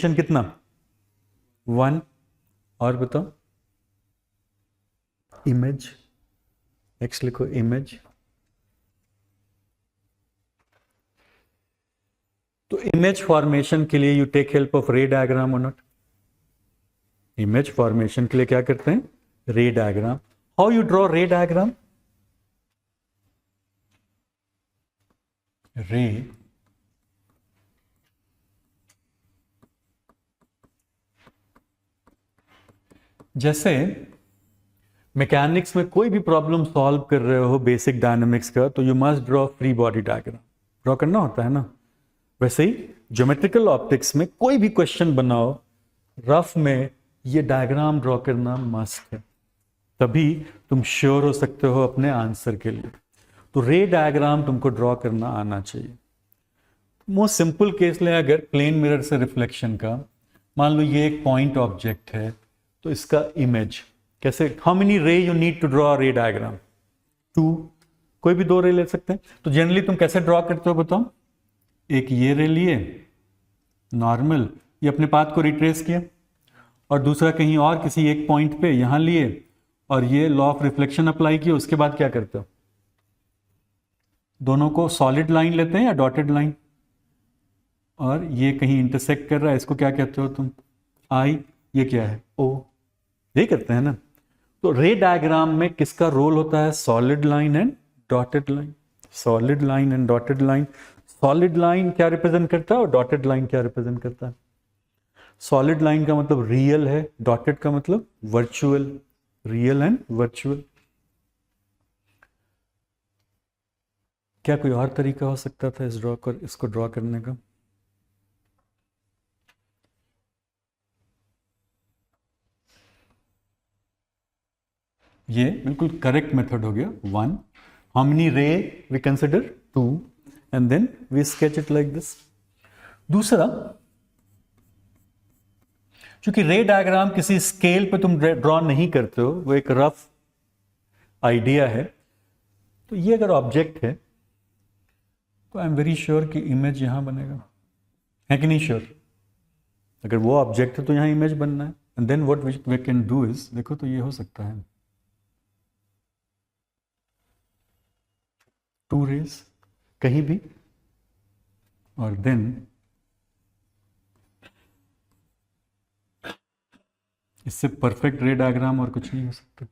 Formation कितना 1, और बताओ इमेज, एक्स लिखो इमेज। तो इमेज फॉर्मेशन के लिए you take help of ray diagram और नॉट? इमेज फॉर्मेशन के लिए क्या करते हैं? Ray diagram. How you draw ray diagram? Ray जैसे मैकेनिक्स में कोई भी प्रॉब्लम सॉल्व कर रहे हो बेसिक डायनामिक्स का, तो you must draw free body diagram, draw करना होता है ना। वैसे ही ज्योमेट्रिकल ऑप्टिक्स में कोई भी क्वेश्चन बनाओ रफ में, ये डायग्राम ड्रॉ करना मस्ट है, तभी तुम श्योर हो सकते हो अपने आंसर के लिए। तो रे डायग्राम तुमको ड्रॉ करना आना चाहिए। मोस्ट सिंपल केस ले, अगर प्लेन मिरर से रिफ्लेक्शन का, मान लो ये एक पॉइंट ऑब्जेक्ट है, तो इसका इमेज कैसे, how many ray you need to draw ray diagram? 2, कोई भी 2 रे ले सकते हैं। तो जनरली तुम कैसे ड्रॉ करते हो बताओ? एक ये रे लिए नॉर्मल, ये अपने पाथ को रिट्रेस किया, और दूसरा कहीं और किसी एक पॉइंट पे यहां लिए, और ये लॉ ऑफ रिफ्लेक्शन अप्लाई किया। उसके बाद क्या करते हो? दोनों को सॉलिड लाइन लेते हैं या डॉटेड लाइन? और ये कहीं इंटरसेक्ट कर रहा है, इसको क्या कहते हो तुम? आई, ये क्या है? ओ। ये करते हैं ना। तो रे डायग्राम में किसका रोल होता है? Solid line and dotted line. Solid line and dotted line. Solid line क्या रिप्रेजेंट करता है और डॉटेड लाइन क्या रिप्रेजेंट करता है? सॉलिड लाइन का मतलब रियल है, डॉटेड का मतलब वर्चुअल। Real and virtual. क्या कोई और तरीका हो सकता था इसको ड्रॉ करने का? ये बिल्कुल करेक्ट मेथड हो गया। 1, how many ray we consider? 2, and then we sketch it like this. दूसरा, क्योंकि रे डायग्राम किसी स्केल पे तुम ड्रॉ नहीं करते हो, वो एक रफ आइडिया है। तो ये अगर ऑब्जेक्ट है तो आई एम वेरी श्योर कि इमेज यहां बनेगा, है कि नहीं श्योर? अगर वो ऑब्जेक्ट है तो यहां इमेज बनना है। And then what we can do is, देखो तो ये हो सकता है 2 रेज कहीं भी, और देन इससे परफेक्ट रे डायग्राम और कुछ नहीं हो सकता।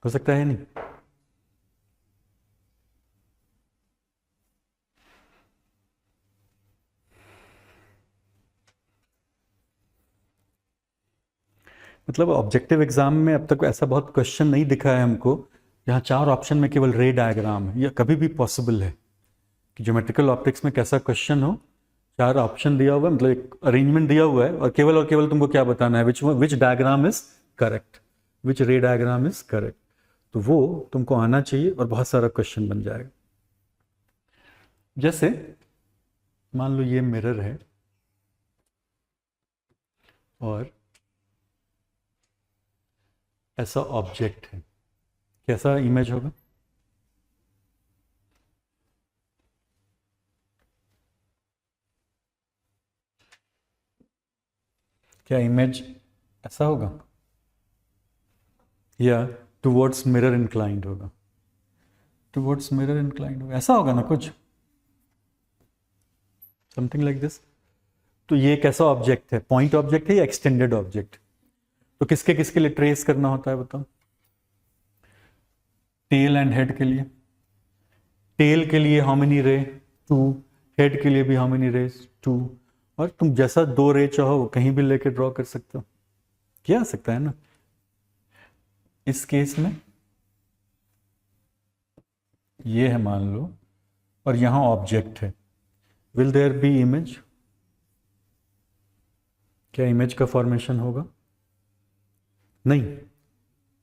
हो सकता है नहीं? मतलब ऑब्जेक्टिव एग्जाम में अब तक ऐसा बहुत क्वेश्चन नहीं दिखा है हमको जहाँ 4 ऑप्शन में केवल रे डायग्राम है। या कभी भी पॉसिबल है कि ज्योमेट्रिकल ऑप्टिक्स में कैसा क्वेश्चन हो, 4 ऑप्शन दिया हुआ है, मतलब एक अरेंजमेंट दिया हुआ है, और केवल तुमको क्या बताना है? Which diagram is correct, which ray diagram is correct. तो वो तुमको आना चाहिए और बहुत सारा क्वेश्चन बन जाएगा। जैसे मान लो ये मिरर है और ऐसा ऑब्जेक्ट है, कैसा इमेज होगा? क्या इमेज ऐसा होगा या टुवर्ड्स मिरर इंक्लाइंड होगा? टुवर्ड्स मिरर इंक्लाइंड होगा, ऐसा होगा ना कुछ, समथिंग लाइक दिस। तो ये कैसा ऑब्जेक्ट है? पॉइंट ऑब्जेक्ट है या एक्सटेंडेड ऑब्जेक्ट? तो किसके किसके लिए ट्रेस करना होता है बताओ? टेल एंड हेड के लिए। टेल के लिए हाउ मेनी रे? 2। हेड के लिए भी हाउ मेनी रेज? 2। और तुम जैसा 2 रे चाहो कहीं भी लेके ड्रॉ कर सकते हो, किया सकता है ना। इस केस में ये है मान लो, और यहां ऑब्जेक्ट है, विल देयर बी इमेज? क्या इमेज का फॉर्मेशन होगा? नहीं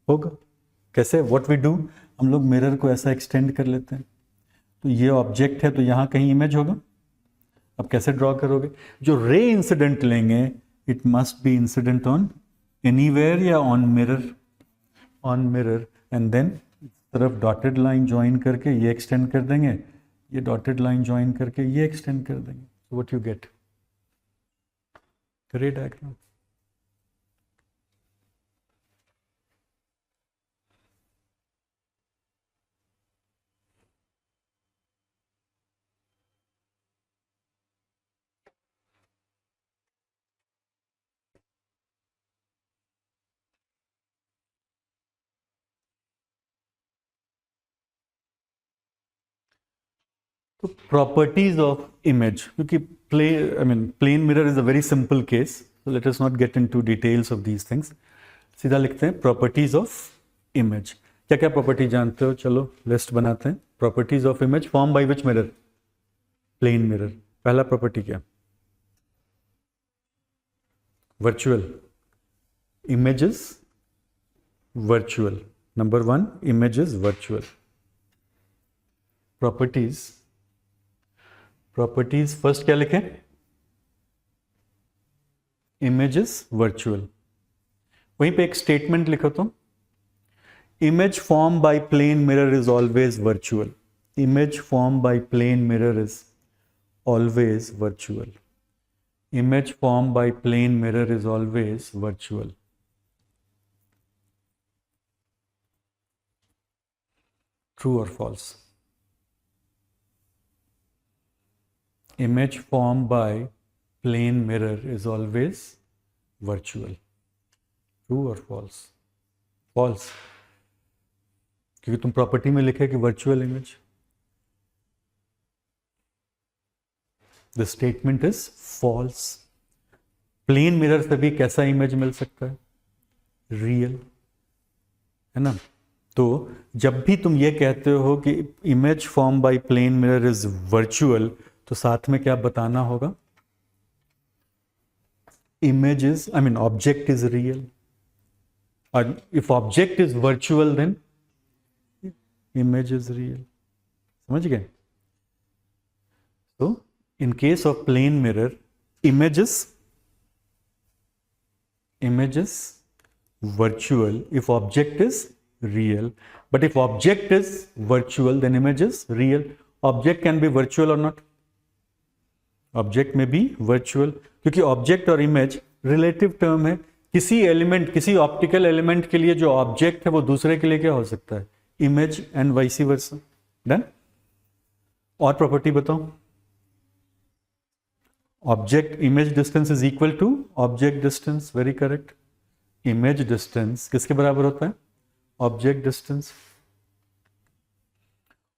होगा। कैसे? व्हाट वी डू, हम लोग मिरर को ऐसा एक्सटेंड कर लेते हैं, तो ये ऑब्जेक्ट है तो यहां कहीं इमेज होगा। अब कैसे ड्रॉ करोगे? जो रे इंसिडेंट लेंगे, it must be incident on anywhere या on mirror? On mirror. And then तरफ डॉटेड लाइन ज्वाइन करके ये एक्सटेंड कर देंगे, ये डॉटेड लाइन ज्वाइन करके ये एक्सटेंड कर देंगे, so what you get, ray diagram. तो प्रॉपर्टीज ऑफ इमेज, क्योंकि plane mirror is a very simple case, so let us not get into details of these things, सीधा लिखते हैं प्रॉपर्टीज ऑफ इमेज। क्या क्या प्रॉपर्टी जानते हो, चलो लिस्ट बनाते हैं। Properties of image form by which mirror, plane mirror. पहला प्रॉपर्टी क्या, virtual, image is virtual, number 1 image is virtual. Properties first क्या लिखें, इमेज इज वर्चुअल। वहीं पे एक स्टेटमेंट लिखो तो, image form by plane mirror is always virtual, image form by plane mirror is always virtual, image form by plane mirror is always virtual. True और false, image formed by plane mirror is always virtual, true or false, false, क्योंकि तुम property में लिखे कि virtual image, the statement is false। Plane mirror से भी कैसा image मिल सकता है, रियल, है ना। तो जब भी तुम ये कहते हो कि image form by plane mirror is virtual, तो साथ में क्या बताना होगा, image is object is real, और if object is virtual then image is real. समझ गए। तो in case of plane mirror, image is virtual if object is real, but if object is virtual then image is real। object can be virtual or not, object में भी virtual, क्योंकि object और image relative term है। किसी element, किसी optical element के लिए जो ऑब्जेक्ट है वो दूसरे के लिए क्या हो सकता है, image, and vice versa. Done. और प्रॉपर्टी बताओ, object image distance is equal to object distance, very correct. Image distance किसके बराबर होता है, ऑब्जेक्ट डिस्टेंस।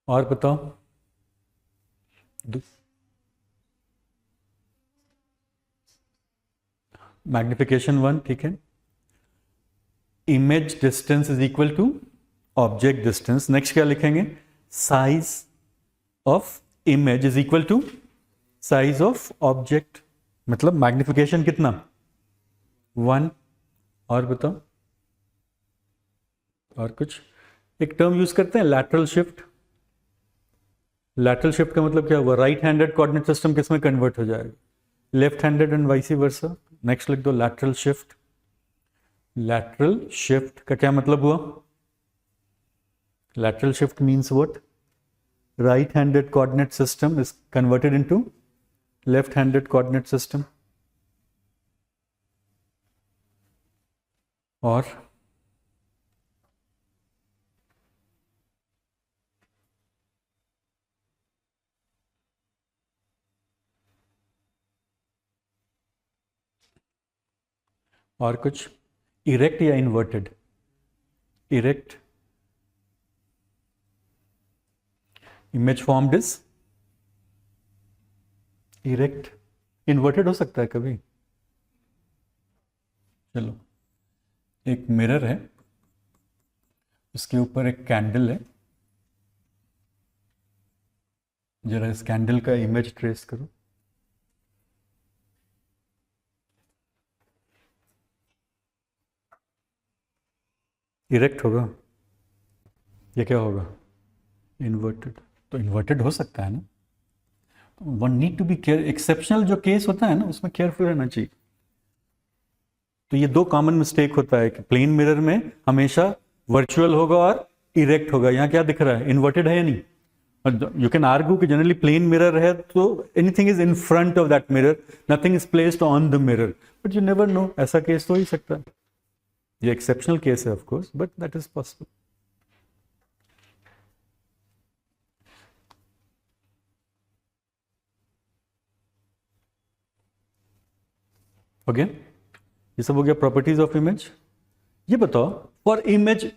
और बताओ, मैग्निफिकेशन 1, ठीक है। Image distance is equal to object distance. Next क्या लिखेंगे, size of image is equal to size of object, मतलब मैग्निफिकेशन कितना, 1। और बताओ, और कुछ, एक टर्म यूज करते हैं लैटरल शिफ्ट। लैटरल शिफ्ट का मतलब क्या हुआ, राइट हैंडेड कोऑर्डिनेट सिस्टम किसमें कन्वर्ट हो जाएगा, left handed and vice versa. Next लिख दो लैटरल शिफ्ट। लैटरल शिफ्ट का क्या मतलब हुआ, lateral shift means what, right handed coordinate system is converted into left handed coordinate system. और कुछ, इरेक्ट या inverted, erect, image formed is erect, inverted हो सकता है कभी। चलो, एक मिरर है, उसके ऊपर एक कैंडल है, जरा इस कैंडल का इमेज ट्रेस करो। इरेक्ट होगा, ये क्या होगा, इन्वर्टेड। तो इन्वर्टेड हो सकता है ना, one need to be care, exceptional जो केस होता है ना उसमें केयरफुल रहना चाहिए। तो ये 2 कॉमन मिस्टेक होता है कि प्लेन मिरर में हमेशा वर्चुअल होगा और इरेक्ट होगा। यहाँ क्या दिख रहा है, इन्वर्टेड है या नहीं, You can argue कि generally plane mirror है तो anything is in front of that mirror, nothing is placed on the mirror, but you never know, ऐसा केस तो हो ही सकता है. ये एक्सेप्शनल केस है of course, but that is possible. Okay, ये सब हो गया प्रॉपर्टीज ऑफ इमेज. ये बताओ, फॉर इमेज